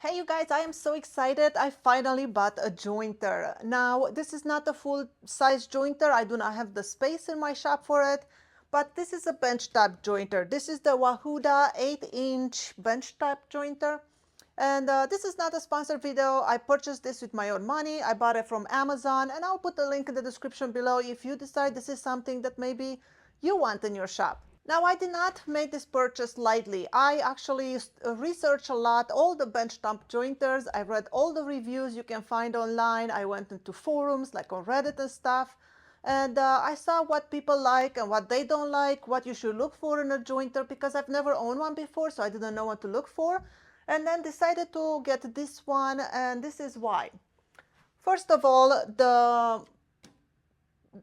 Hey you guys, I am so excited. I finally bought a jointer. Now, this is not a full size jointer. I do not have the space in my shop for it, but this is a benchtop jointer. This is the Wahuda 8-inch benchtop jointer. And this is not a sponsored video. I purchased this with my own money. I bought it from Amazon, and I'll put the link in the description below if you decide this is something that maybe you want in your shop. Now, I did not make this purchase lightly. I actually researched a lot, all the benchtop jointers. I read all the reviews you can find online. I went into forums like on Reddit and stuff. And I saw what people like and what they don't like, what you should look for in a jointer, because I've never owned one before, so I didn't know what to look for. And then decided to get this one, and this is why. First of all,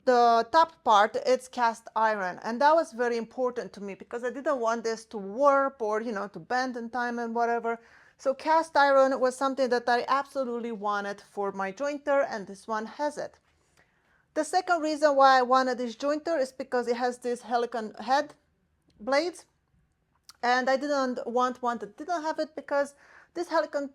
the top part, it's cast iron, and that was very important to me because I didn't want this to warp or to bend in time and whatever. So cast iron was something that I absolutely wanted for my jointer, and this one has it. The second reason why I wanted this jointer is because it has this helical head blades, and I didn't want one that didn't have it, because this helical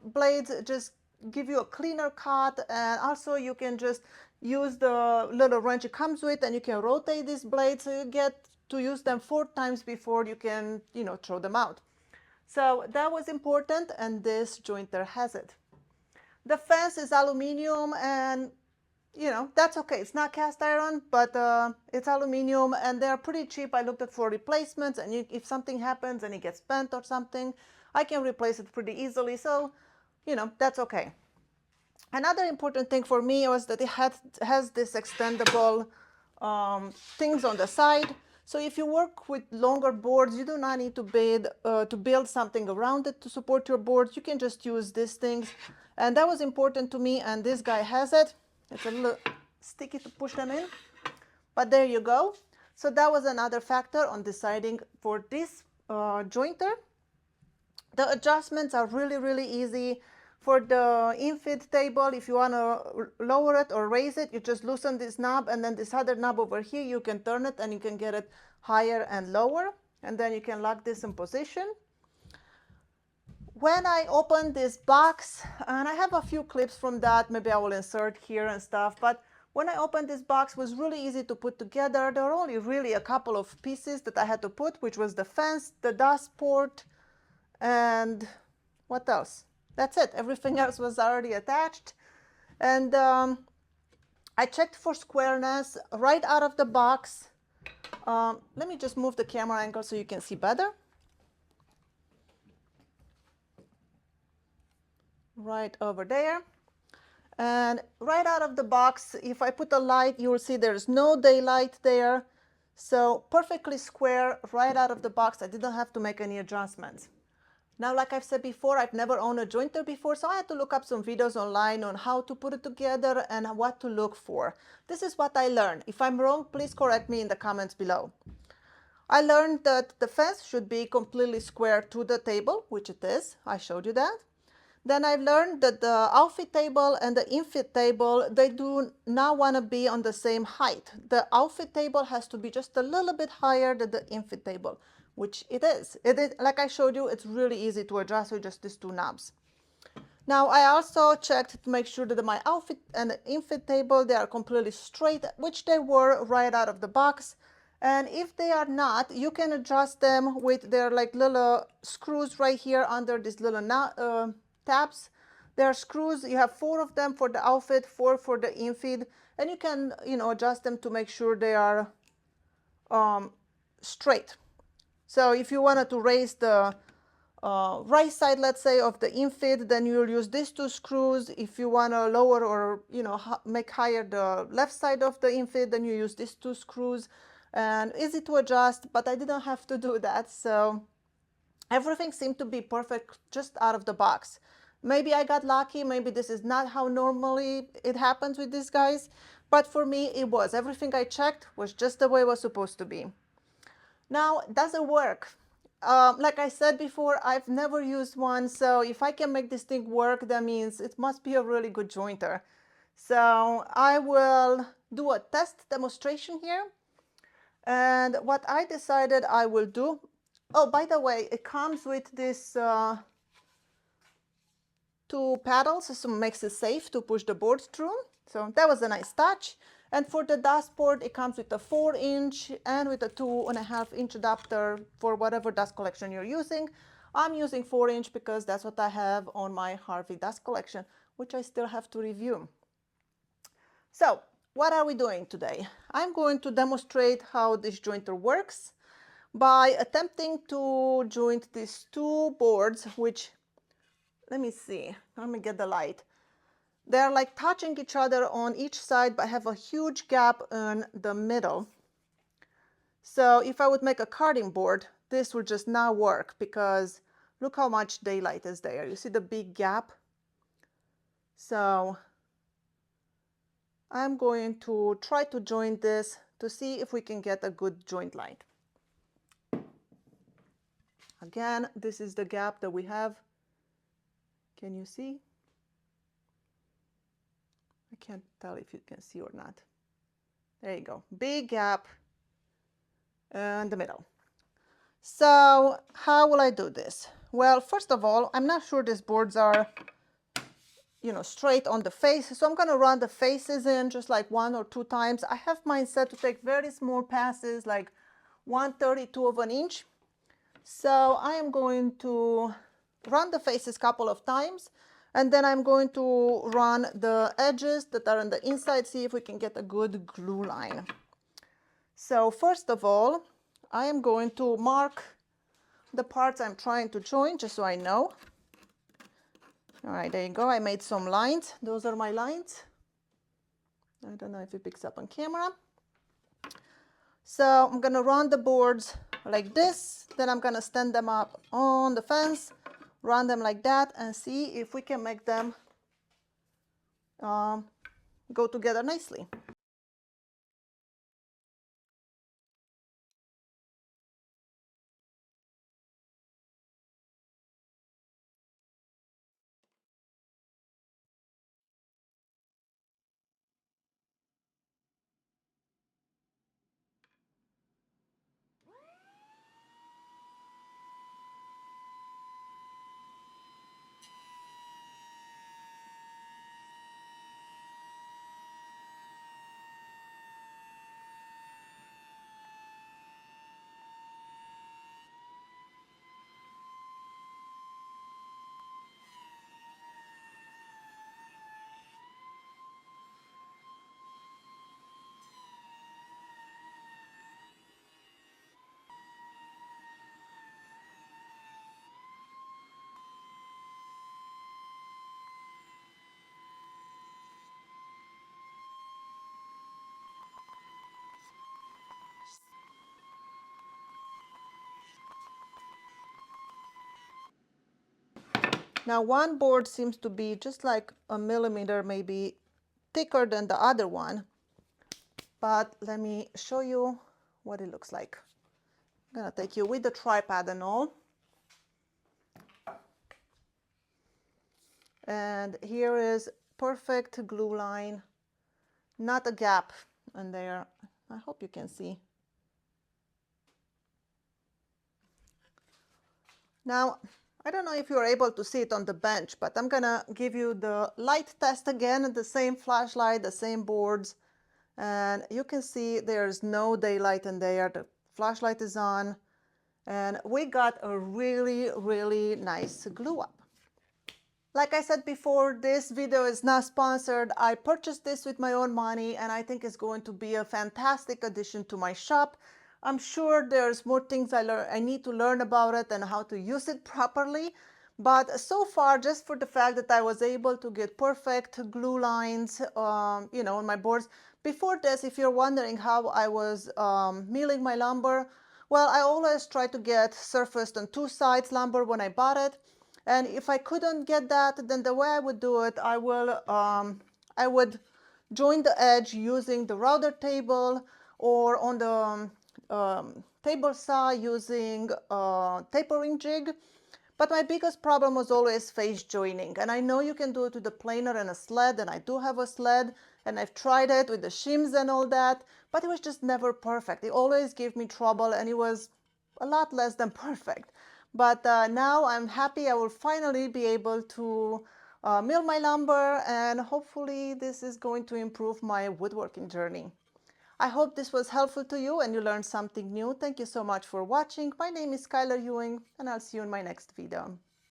blades just give you a cleaner cut, and also you can just use the little wrench it comes with, and you can rotate these blades, so you get to use them 4 times before you can throw them out. So that was important, and this jointer has it. The fence is aluminum, and that's okay. It's not cast iron, but it's aluminum, and they're pretty cheap. I looked at for replacements, and if something happens and it gets bent or something, I can replace it pretty easily. So that's okay. Another important thing for me was that it has this extendable things on the side. So if you work with longer boards, you do not need to build something around it to support your boards. You can just use these things, and that was important to me, and this guy has it. It's a little sticky to push them in, but there you go. So that was another factor on deciding for this jointer. The adjustments are really, really easy. For the infit table, if you want to lower it or raise it, you just loosen this knob, and then this other knob over here, you can turn it and you can get it higher and lower, and then you can lock this in position. When I opened this box, and I have a few clips from that, maybe I will insert here and stuff, but when I opened this box, it was really easy to put together. There were only really a couple of pieces that I had to put, which was the fence, the dust port, and what else? That's it. Everything else was already attached. And I checked for squareness right out of the box. Let me just move the camera angle so you can see better. Right over there. And right out of the box, if I put a light, you will see there's no daylight there. So perfectly square right out of the box. I didn't have to make any adjustments. Now, like I've said before, I've never owned a jointer before, so I had to look up some videos online on how to put it together and what to look for. This is what I learned. If I'm wrong, please correct me in the comments below. I learned that the fence should be completely square to the table, which it is. I showed you that. Then I've learned that the outfit table and the infit table, they do not want to be on the same height. The outfit table has to be just a little bit higher than the infit table, which it is. Like I showed you, it's really easy to adjust with just these 2 knobs. Now, I also checked to make sure that my outfit and the infit table, they are completely straight, which they were right out of the box. And if they are not, you can adjust them with their like little screws right here under these little tabs. There are screws. You have 4 of them for the outfit, 4 for the infit, and you can adjust them to make sure they are straight. So if you wanted to raise the right side, let's say, of the infit, then you'll use these 2 screws. If you want to lower or make higher the left side of the infit, then you use these 2 screws. And easy to adjust, but I didn't have to do that, so everything seemed to be perfect just out of the box. Maybe I got lucky, maybe this is not how normally it happens with these guys, but for me it was. Everything I checked was just the way it was supposed to be. Now, does it work? Like I said before, I've never used one, so if I can make this thing work, that means it must be a really good jointer. So I will do a test demonstration here. And what I decided I will do, oh, by the way, it comes with this two paddles, so it makes it safe to push the boards through. So that was a nice touch. And for the dust port, it comes with a 4-inch and with a 2.5-inch adapter for whatever dust collection you're using. I'm using 4-inch because that's what I have on my Harvey dust collection, which I still have to review. So what are we doing today? I'm going to demonstrate how this jointer works by attempting to joint these two boards, which, let me see, let me get the light. They're like touching each other on each side, but have a huge gap in the middle. So if I would make a carding board, this would just not work because look how much daylight is there. You see the big gap? So I'm going to try to join this to see if we can get a good joint line. Again, this is the gap that we have. Can you see? I can't tell if you can see or not. There you go, big gap in the middle. So how will I do this? Well, first of all, I'm not sure these boards are, straight on the face. So I'm gonna run the faces in just like 1 or 2 times. I have mine set to take very small passes, like 1/32 of an inch. So I am going to run the faces a couple of times, and then I'm going to run the edges that are on the inside, see if we can get a good glue line. So first of all, I am going to mark the parts I'm trying to join, just so I know. All right, there you go. I made some lines. Those are my lines. I don't know if it picks up on camera. So I'm gonna run the boards like this, then I'm gonna stand them up on the fence, run them like that, and see if we can make them go together nicely. Now one board seems to be just like a millimeter, maybe thicker than the other one, but let me show you what it looks like. I'm gonna take you with the tripod and all. And here is perfect glue line, not a gap in there. I hope you can see. Now, I don't know if you're able to see it on the bench, but I'm gonna give you the light test again, the same flashlight, the same boards, and you can see there's no daylight in there. The flashlight is on, and we got a really, really nice glue up. Like I said before, this video is not sponsored. I purchased this with my own money, and I think it's going to be a fantastic addition to my shop. I'm sure there's more things I need to learn about it and how to use it properly. But so far, just for the fact that I was able to get perfect glue lines, on my boards. Before this, if you're wondering how I was milling my lumber, well, I always try to get surfaced on 2 sides lumber when I bought it. And if I couldn't get that, then the way I would do it, I would join the edge using the router table, or on the table saw using a tapering jig. But my biggest problem was always face joining. And I know you can do it with a planer and a sled, and I do have a sled, and I've tried it with the shims and all that, but it was just never perfect. It always gave me trouble, and it was a lot less than perfect. But now I'm happy I will finally be able to mill my lumber, and hopefully this is going to improve my woodworking journey. I hope this was helpful to you and you learned something new. Thank you so much for watching. My name is Skylar Ewing, and I'll see you in my next video.